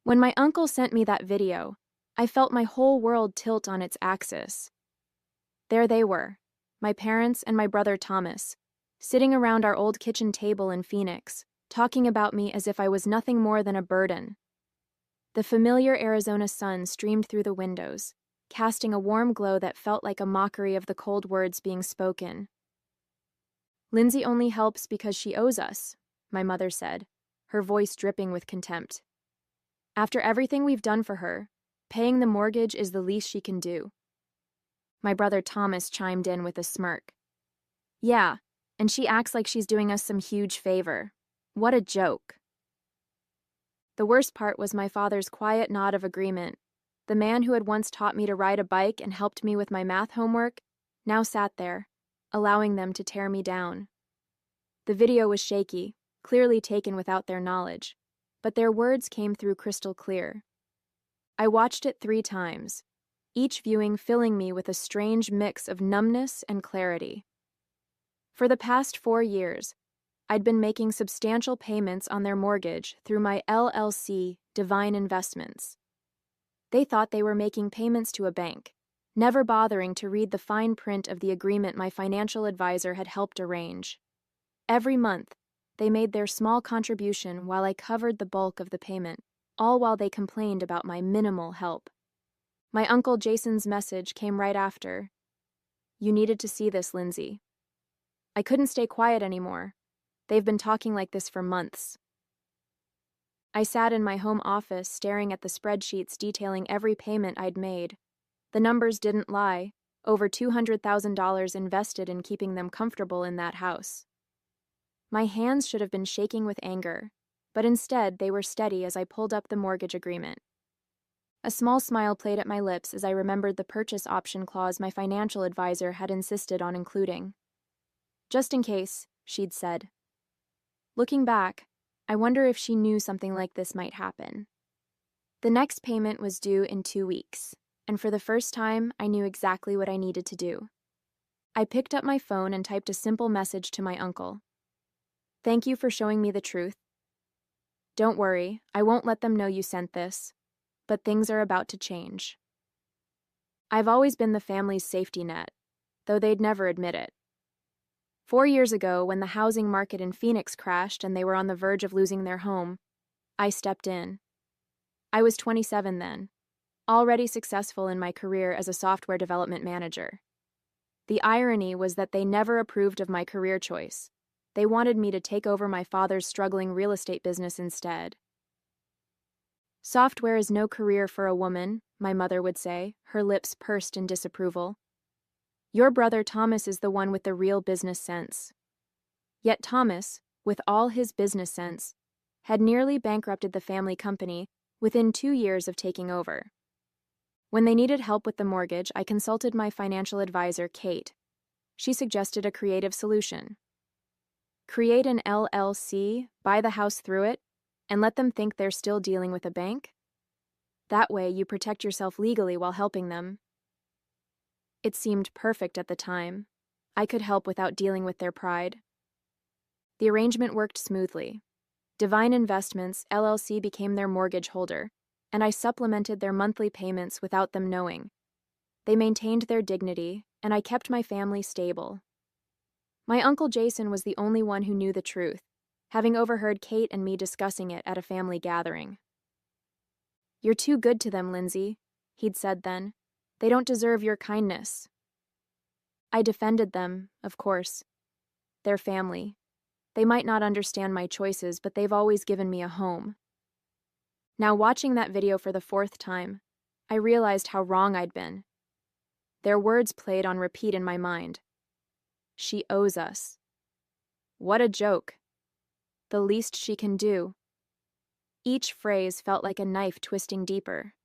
When my uncle sent me that video, I felt my whole world tilt on its axis. There they were, my parents and my brother Thomas, sitting around our old kitchen table in Phoenix, talking about me as if I was nothing more than a burden. The familiar Arizona sun streamed through the windows, casting a warm glow that felt like a mockery of the cold words being spoken. "Lindsay only helps because she owes us," my mother said, her voice dripping with contempt. "After everything we've done for her, paying the mortgage is the least she can do." My brother Thomas chimed in with a smirk. "Yeah, and she acts like she's doing us some huge favor. What a joke." The worst part was my father's quiet nod of agreement. The man who had once taught me to ride a bike and helped me with my math homework now sat there, allowing them to tear me down. The video was shaky, clearly taken without their knowledge, but their words came through crystal clear. I watched it 3 times, each viewing filling me with a strange mix of numbness and clarity. For the past 4 years, I'd been making substantial payments on their mortgage through my LLC, Divine Investments. They thought they were making payments to a bank, never bothering to read the fine print of the agreement my financial advisor had helped arrange. Every month, they made their small contribution while I covered the bulk of the payment, all while they complained about my minimal help. My Uncle Jason's message came right after. "You needed to see this, Lindsay." I couldn't stay quiet anymore. They've been talking like this for months. I sat in my home office staring at the spreadsheets detailing every payment I'd made. The numbers didn't lie, over $200,000 invested in keeping them comfortable in that house. My hands should have been shaking with anger, but instead they were steady as I pulled up the mortgage agreement. A small smile played at my lips as I remembered the purchase option clause my financial advisor had insisted on including. "Just in case," she'd said. Looking back, I wonder if she knew something like this might happen. The next payment was due in 2 weeks, and for the first time, I knew exactly what I needed to do. I picked up my phone and typed a simple message to my uncle. "Thank you for showing me the truth. Don't worry, I won't let them know you sent this, but things are about to change." I've always been the family's safety net, though they'd never admit it. 4 years ago, when the housing market in Phoenix crashed and they were on the verge of losing their home, I stepped in. I was 27 then, already successful in my career as a software development manager. The irony was that they never approved of my career choice. They wanted me to take over my father's struggling real estate business instead. "Software is no career for a woman," my mother would say, her lips pursed in disapproval. "Your brother Thomas is the one with the real business sense." Yet Thomas, with all his business sense, had nearly bankrupted the family company within 2 years of taking over. When they needed help with the mortgage, I consulted my financial advisor, Kate. She suggested a creative solution. Create an LLC, buy the house through it, and let them think they're still dealing with a bank? That way you protect yourself legally while helping them. It seemed perfect at the time. I could help without dealing with their pride. The arrangement worked smoothly. Divine Investments, LLC became their mortgage holder, and I supplemented their monthly payments without them knowing. They maintained their dignity, and I kept my family stable. My Uncle Jason was the only one who knew the truth, having overheard Kate and me discussing it at a family gathering. "You're too good to them, Lindsay," he'd said then. "They don't deserve your kindness." I defended them, of course. Their family. They might not understand my choices, but they've always given me a home. Now, watching that video for the 4th time, I realized how wrong I'd been. Their words played on repeat in my mind. She owes us. What a joke. The least she can do. Each phrase felt like a knife twisting deeper.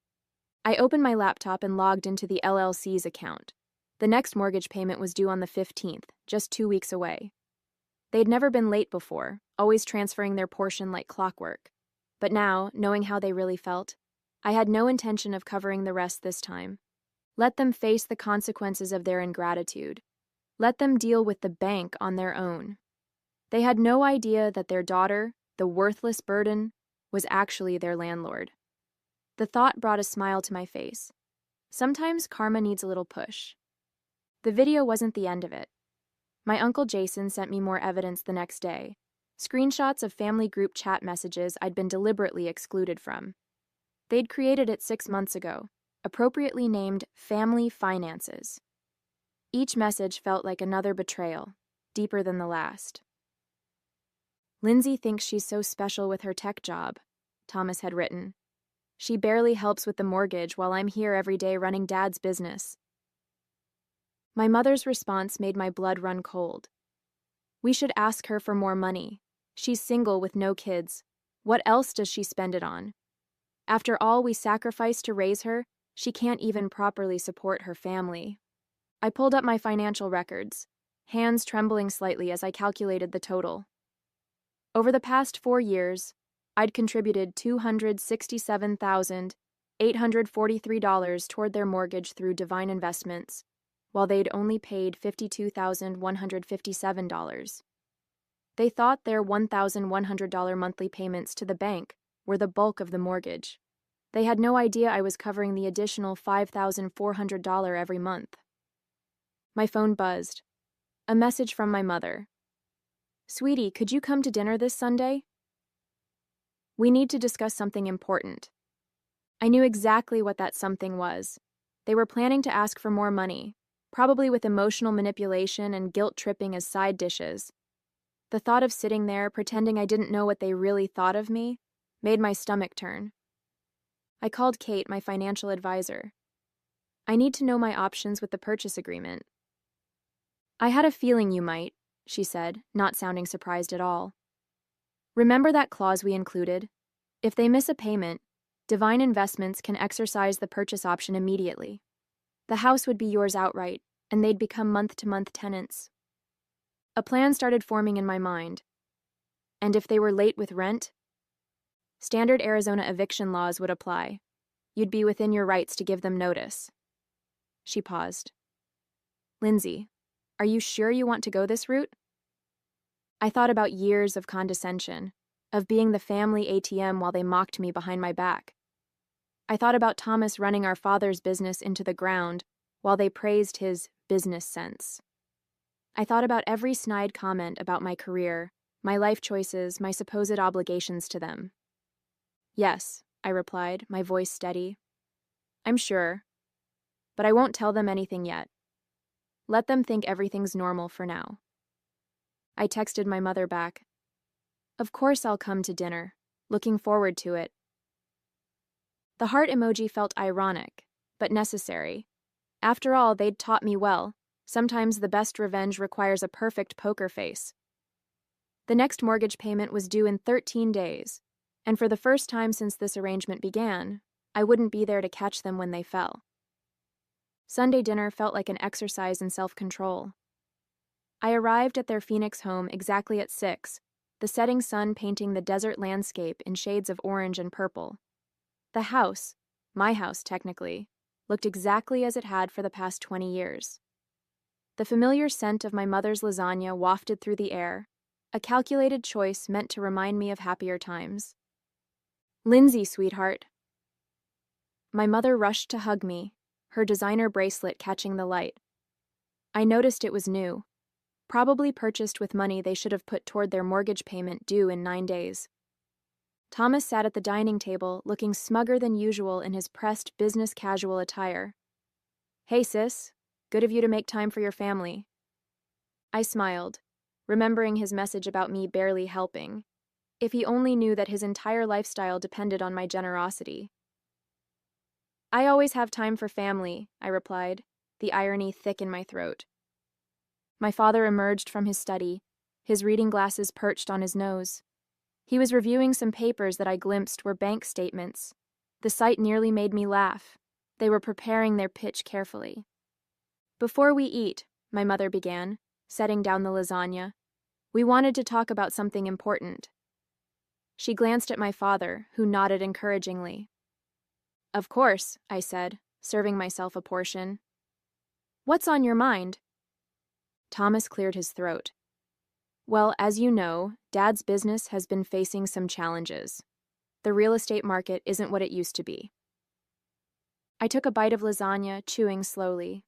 I opened my laptop and logged into the LLC's account. The next mortgage payment was due on the 15th, just 2 weeks away. They'd never been late before, always transferring their portion like clockwork. But now, knowing how they really felt, I had no intention of covering the rest this time. Let them face the consequences of their ingratitude. Let them deal with the bank on their own. They had no idea that their daughter, the worthless burden, was actually their landlord. The thought brought a smile to my face. Sometimes karma needs a little push. The video wasn't the end of it. My Uncle Jason sent me more evidence the next day. Screenshots of family group chat messages I'd been deliberately excluded from. They'd created it 6 months ago, appropriately named Family Finances. Each message felt like another betrayal, deeper than the last. Lindsay thinks she's so special with her tech job, Thomas had written. She barely helps with the mortgage while I'm here every day running Dad's business. My mother's response made my blood run cold. We should ask her for more money. She's single with no kids. What else does she spend it on? After all we sacrificed to raise her, she can't even properly support her family. I pulled up my financial records, hands trembling slightly as I calculated the total. Over the past 4 years, I'd contributed $267,843 toward their mortgage through Divine Investments, while they'd only paid $52,157. They thought their $1,100 monthly payments to the bank were the bulk of the mortgage. They had no idea I was covering the additional $5,400 every month. My phone buzzed. A message from my mother. Sweetie, could you come to dinner this Sunday? We need to discuss something important. I knew exactly what that something was. They were planning to ask for more money, probably with emotional manipulation and guilt-tripping as side dishes. The thought of sitting there, pretending I didn't know what they really thought of me, made my stomach turn. I called Kate, my financial advisor. I need to know my options with the purchase agreement. I had a feeling you might, she said, not sounding surprised at all. Remember that clause we included? If they miss a payment, Divine Investments can exercise the purchase option immediately. The house would be yours outright, and they'd become month-to-month tenants. A plan started forming in my mind. And if they were late with rent? Standard Arizona eviction laws would apply. You'd be within your rights to give them notice. She paused. Lindsay, are you sure you want to go this route? I thought about years of condescension, of being the family ATM while they mocked me behind my back. I thought about Thomas running our father's business into the ground while they praised his business sense. I thought about every snide comment about my career, my life choices, my supposed obligations to them. Yes, I replied, my voice steady. I'm sure, but I won't tell them anything yet. Let them think everything's normal for now. I texted my mother back. Of course I'll come to dinner. Looking forward to it. The heart emoji felt ironic, but necessary. After all, they'd taught me well. Sometimes the best revenge requires a perfect poker face. The next mortgage payment was due in 13 days, and for the first time since this arrangement began, I wouldn't be there to catch them when they fell. Sunday dinner felt like an exercise in self-control. I arrived at their Phoenix home exactly at 6, the setting sun painting the desert landscape in shades of orange and purple. The house, my house technically, looked exactly as it had for the past 20 years. The familiar scent of my mother's lasagna wafted through the air, a calculated choice meant to remind me of happier times. Lindsay, sweetheart. My mother rushed to hug me, her designer bracelet catching the light. I noticed it was new, probably purchased with money they should have put toward their mortgage payment due in 9 days. Thomas sat at the dining table, looking smugger than usual in his pressed business casual attire. Hey, sis. Good of you to make time for your family. I smiled, remembering his message about me barely helping. If he only knew that his entire lifestyle depended on my generosity. I always have time for family, I replied, the irony thick in my throat. My father emerged from his study, his reading glasses perched on his nose. He was reviewing some papers that I glimpsed were bank statements. The sight nearly made me laugh. They were preparing their pitch carefully. Before we eat, my mother began, setting down the lasagna, we wanted to talk about something important. She glanced at my father, who nodded encouragingly. Of course, I said, serving myself a portion. What's on your mind? Thomas cleared his throat. Well, as you know, Dad's business has been facing some challenges. The real estate market isn't what it used to be. I took a bite of lasagna, chewing slowly.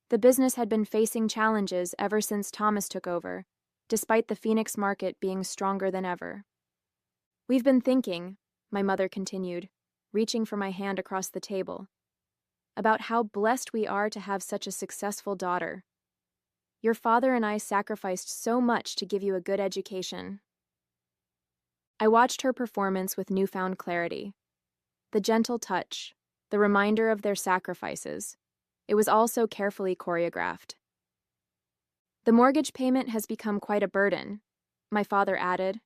The business had been facing challenges ever since Thomas took over, despite the Phoenix market being stronger than ever. We've been thinking, my mother continued, reaching for my hand across the table, about how blessed we are to have such a successful daughter. Your father and I sacrificed so much to give you a good education. I watched her performance with newfound clarity. The gentle touch, the reminder of their sacrifices. It was all so carefully choreographed. The mortgage payment has become quite a burden, my father added,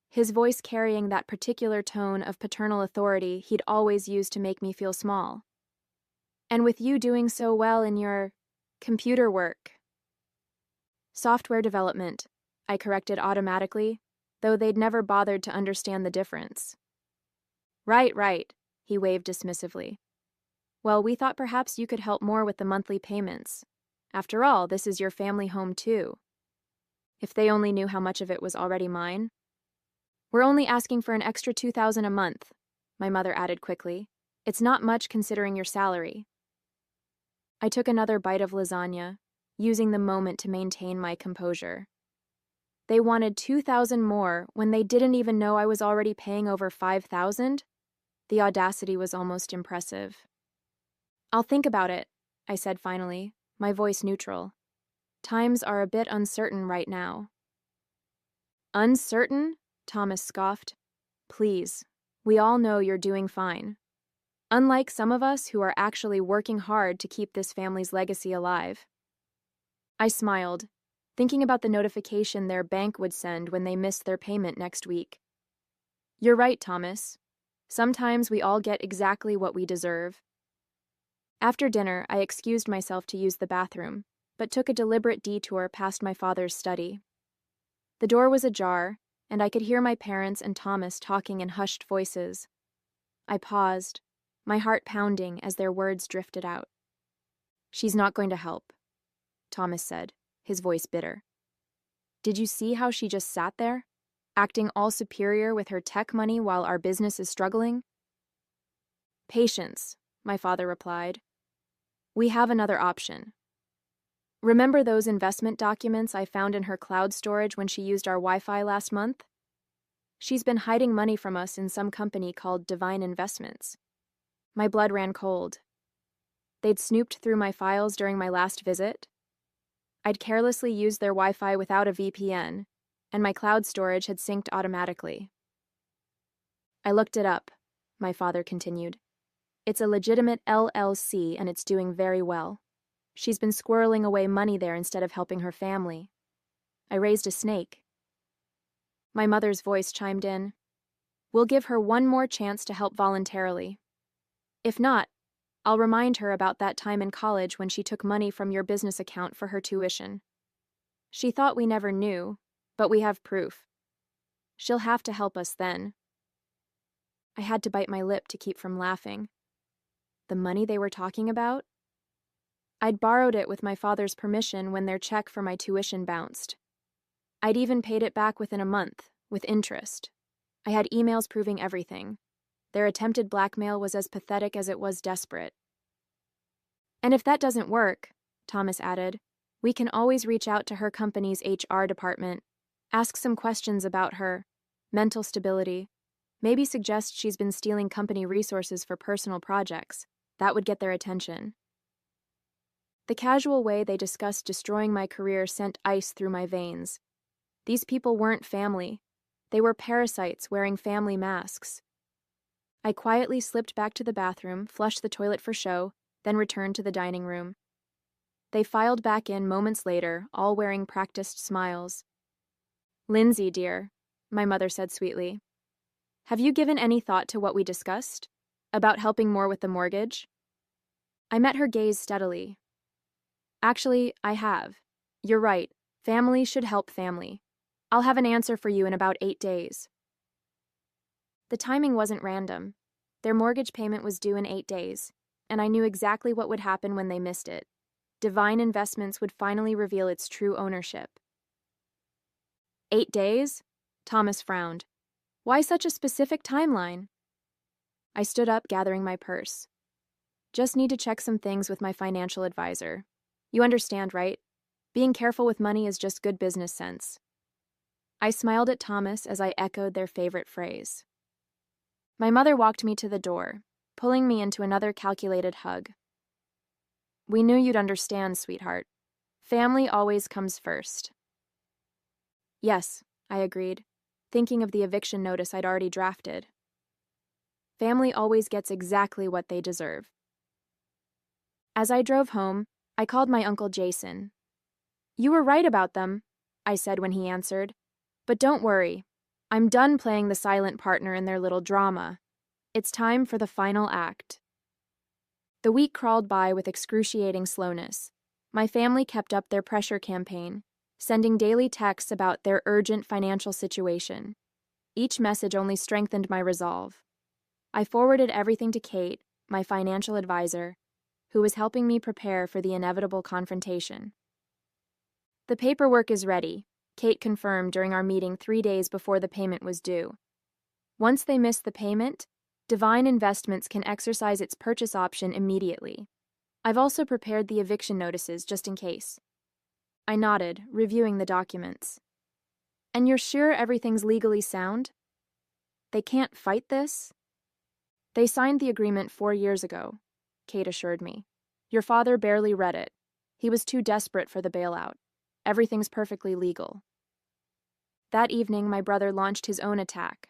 his voice carrying that particular tone of paternal authority he'd always used to make me feel small. And with you doing so well in your computer work. Software development, I corrected automatically, though they'd never bothered to understand the difference. Right, he waved dismissively. Well, we thought perhaps you could help more with the monthly payments. After all, this is your family home too. If they only knew how much of it was already mine. We're only asking for an extra $2,000 a month, my mother added quickly. It's not much considering your salary. I took another bite of lasagna, using the moment to maintain my composure. They wanted $2,000 more when they didn't even know I was already paying over $5,000? The audacity was almost impressive. I'll think about it, I said finally, my voice neutral. Times are a bit uncertain right now. Uncertain? Thomas scoffed. Please, we all know you're doing fine. Unlike some of us who are actually working hard to keep this family's legacy alive. I smiled, thinking about the notification their bank would send when they missed their payment next week. You're right, Thomas. Sometimes we all get exactly what we deserve. After dinner, I excused myself to use the bathroom, but took a deliberate detour past my father's study. The door was ajar, and I could hear my parents and Thomas talking in hushed voices. I paused, my heart pounding as their words drifted out. She's not going to help, Thomas said, his voice bitter. Did you see how she just sat there, acting all superior with her tech money while our business is struggling? Patience, my father replied. We have another option. Remember those investment documents I found in her cloud storage when she used our Wi-Fi last month? She's been hiding money from us in some company called Divine Investments. My blood ran cold. They'd snooped through my files during my last visit. I'd carelessly used their Wi-Fi without a VPN, and my cloud storage had synced automatically. I looked it up, my father continued. It's a legitimate LLC, and it's doing very well. She's been squirreling away money there instead of helping her family. I raised a snake. My mother's voice chimed in. We'll give her one more chance to help voluntarily. If not, I'll remind her about that time in college when she took money from your business account for her tuition. She thought we never knew, but we have proof. She'll have to help us then. I had to bite my lip to keep from laughing. The money they were talking about? I'd borrowed it with my father's permission when their check for my tuition bounced. I'd even paid it back within a month, with interest. I had emails proving everything. Their attempted blackmail was as pathetic as it was desperate. And if that doesn't work, Thomas added, we can always reach out to her company's HR department, ask some questions about her mental stability, maybe suggest she's been stealing company resources for personal projects. That would get their attention. The casual way they discussed destroying my career sent ice through my veins. These people weren't family. They were parasites wearing family masks. I quietly slipped back to the bathroom, flushed the toilet for show, then returned to the dining room. They filed back in moments later, all wearing practiced smiles. Lindsay, dear, my mother said sweetly, have you given any thought to what we discussed? About helping more with the mortgage? I met her gaze steadily. Actually, I have. You're right. Family should help family. I'll have an answer for you in about 8 days. The timing wasn't random. Their mortgage payment was due in 8 days, and I knew exactly what would happen when they missed it. Divine Investments would finally reveal its true ownership. 8 days? Thomas frowned. Why such a specific timeline? I stood up, gathering my purse. Just need to check some things with my financial advisor. You understand, right? Being careful with money is just good business sense. I smiled at Thomas as I echoed their favorite phrase. My mother walked me to the door, pulling me into another calculated hug. We knew you'd understand, sweetheart. Family always comes first. Yes, I agreed, thinking of the eviction notice I'd already drafted. Family always gets exactly what they deserve. As I drove home, I called my Uncle Jason. You were right about them, I said when he answered. But don't worry, I'm done playing the silent partner in their little drama. It's time for the final act. The week crawled by with excruciating slowness. My family kept up their pressure campaign, sending daily texts about their urgent financial situation. Each message only strengthened my resolve. I forwarded everything to Kate, my financial advisor, who was helping me prepare for the inevitable confrontation. The paperwork is ready, Kate confirmed during our meeting 3 days before the payment was due. Once they miss the payment, Divine Investments can exercise its purchase option immediately. I've also prepared the eviction notices just in case. I nodded, reviewing the documents. And you're sure everything's legally sound? They can't fight this? They signed the agreement 4 years ago, Kate assured me. Your father barely read it. He was too desperate for the bailout. Everything's perfectly legal. That evening, my brother launched his own attack.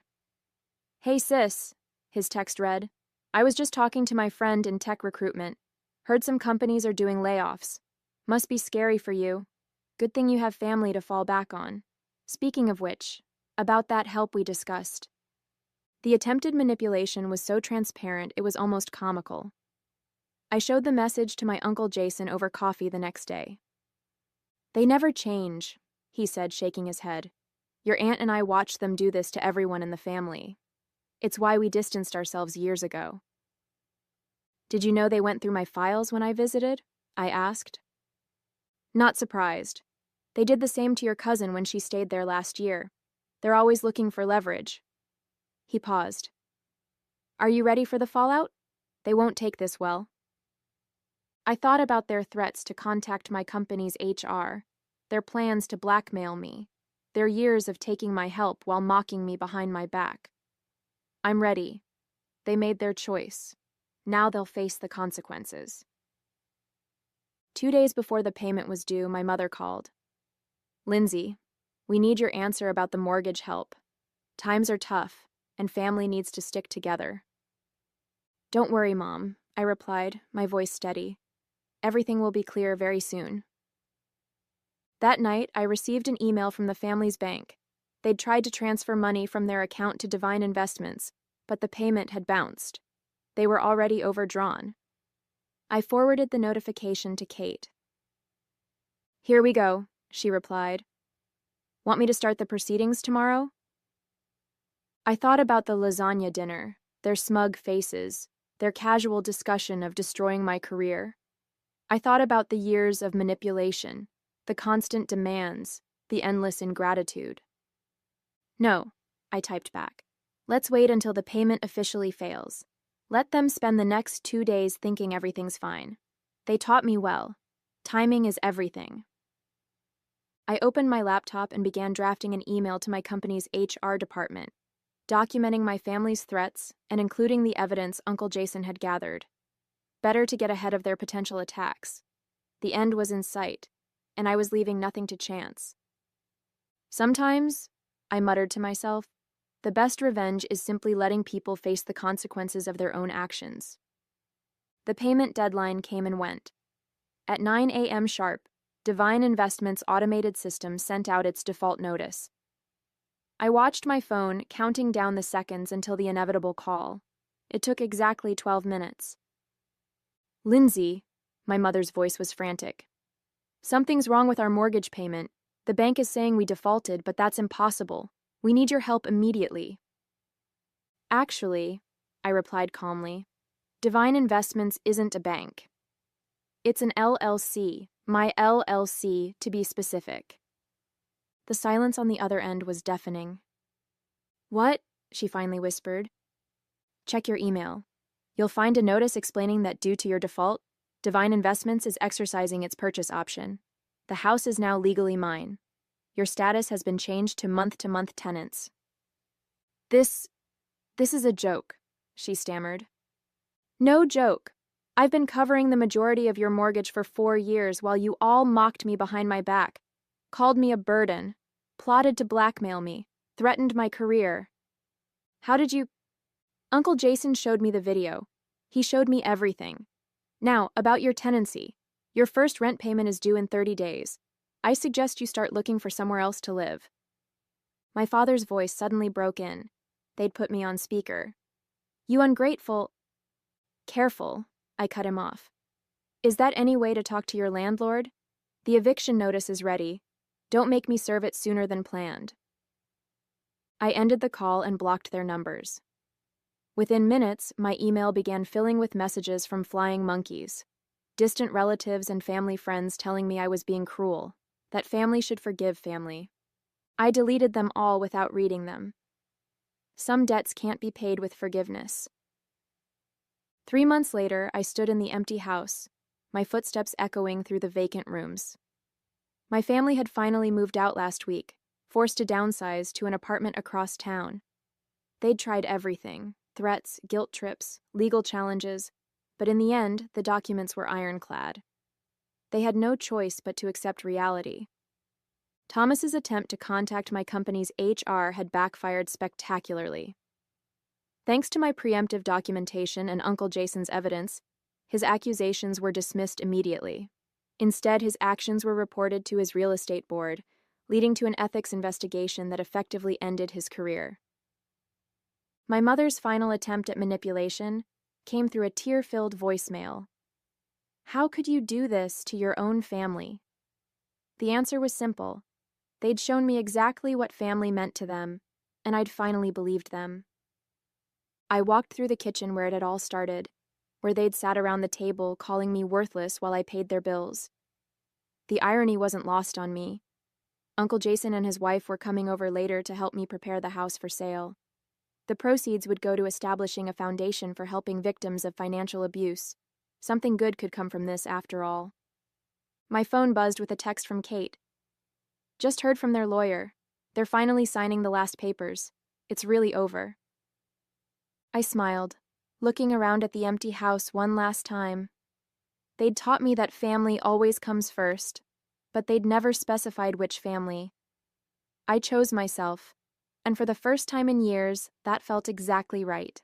Hey sis, his text read. I was just talking to my friend in tech recruitment. Heard some companies are doing layoffs. Must be scary for you. Good thing you have family to fall back on. Speaking of which, about that help we discussed. The attempted manipulation was so transparent it was almost comical. I showed the message to my Uncle Jason over coffee the next day. They never change, he said, shaking his head. Your aunt and I watched them do this to everyone in the family. It's why we distanced ourselves years ago. Did you know they went through my files when I visited? I asked. Not surprised. They did the same to your cousin when she stayed there last year. They're always looking for leverage. He paused. Are you ready for the fallout? They won't take this well. I thought about their threats to contact my company's HR, their plans to blackmail me, their years of taking my help while mocking me behind my back. I'm ready. They made their choice. Now they'll face the consequences. 2 days before the payment was due, my mother called. Lindsay, we need your answer about the mortgage help. Times are tough, and family needs to stick together. Don't worry, Mom, I replied, my voice steady. Everything will be clear very soon. That night, I received an email from the family's bank. They'd tried to transfer money from their account to Divine Investments, but the payment had bounced. They were already overdrawn. I forwarded the notification to Kate. Here we go, she replied. Want me to start the proceedings tomorrow? I thought about the lasagna dinner, their smug faces, their casual discussion of destroying my career. I thought about the years of manipulation, the constant demands, the endless ingratitude. No, I typed back. Let's wait until the payment officially fails. Let them spend the next 2 days thinking everything's fine. They taught me well. Timing is everything. I opened my laptop and began drafting an email to my company's HR department, documenting my family's threats and including the evidence Uncle Jason had gathered. Better to get ahead of their potential attacks. The end was in sight, and I was leaving nothing to chance. Sometimes, I muttered to myself, the best revenge is simply letting people face the consequences of their own actions. The payment deadline came and went. At 9 a.m. sharp, Divine Investments' automated system sent out its default notice. I watched my phone, counting down the seconds until the inevitable call. It took exactly 12 minutes. Lindsay, my mother's voice was frantic. Something's wrong with our mortgage payment. The bank is saying we defaulted, but that's impossible. We need your help immediately. Actually, I replied calmly, Divine Investments isn't a bank. It's an LLC, my LLC to be specific. The silence on the other end was deafening. What? She finally whispered. Check your email. You'll find a notice explaining that due to your default, Divine Investments is exercising its purchase option. The house is now legally mine. Your status has been changed to month-to-month tenants. This is a joke, she stammered. No joke. I've been covering the majority of your mortgage for 4 years while you all mocked me behind my back, called me a burden, plotted to blackmail me, threatened my career. How did you... Uncle Jason showed me the video. He showed me everything. Now, about your tenancy. Your first rent payment is due in 30 days. I suggest you start looking for somewhere else to live. My father's voice suddenly broke in. They'd put me on speaker. You ungrateful... Careful, I cut him off. Is that any way to talk to your landlord? The eviction notice is ready. Don't make me serve it sooner than planned. I ended the call and blocked their numbers. Within minutes, my email began filling with messages from flying monkeys, distant relatives and family friends telling me I was being cruel, that family should forgive family. I deleted them all without reading them. Some debts can't be paid with forgiveness. 3 months later, I stood in the empty house, my footsteps echoing through the vacant rooms. My family had finally moved out last week, forced to downsize to an apartment across town. They'd tried everything, threats, guilt trips, legal challenges, but in the end, the documents were ironclad. They had no choice but to accept reality. Thomas's attempt to contact my company's HR had backfired spectacularly. Thanks to my preemptive documentation and Uncle Jason's evidence, his accusations were dismissed immediately. Instead, his actions were reported to his real estate board, leading to an ethics investigation that effectively ended his career. My mother's final attempt at manipulation came through a tear-filled voicemail. How could you do this to your own family? The answer was simple. They'd shown me exactly what family meant to them, and I'd finally believed them. I walked through the kitchen where it had all started, where they'd sat around the table calling me worthless while I paid their bills. The irony wasn't lost on me. Uncle Jason and his wife were coming over later to help me prepare the house for sale. The proceeds would go to establishing a foundation for helping victims of financial abuse. Something good could come from this, after all. My phone buzzed with a text from Kate. Just heard from their lawyer. They're finally signing the last papers. It's really over. I smiled, looking around at the empty house one last time. They'd taught me that family always comes first, but they'd never specified which family. I chose myself, and for the first time in years, that felt exactly right.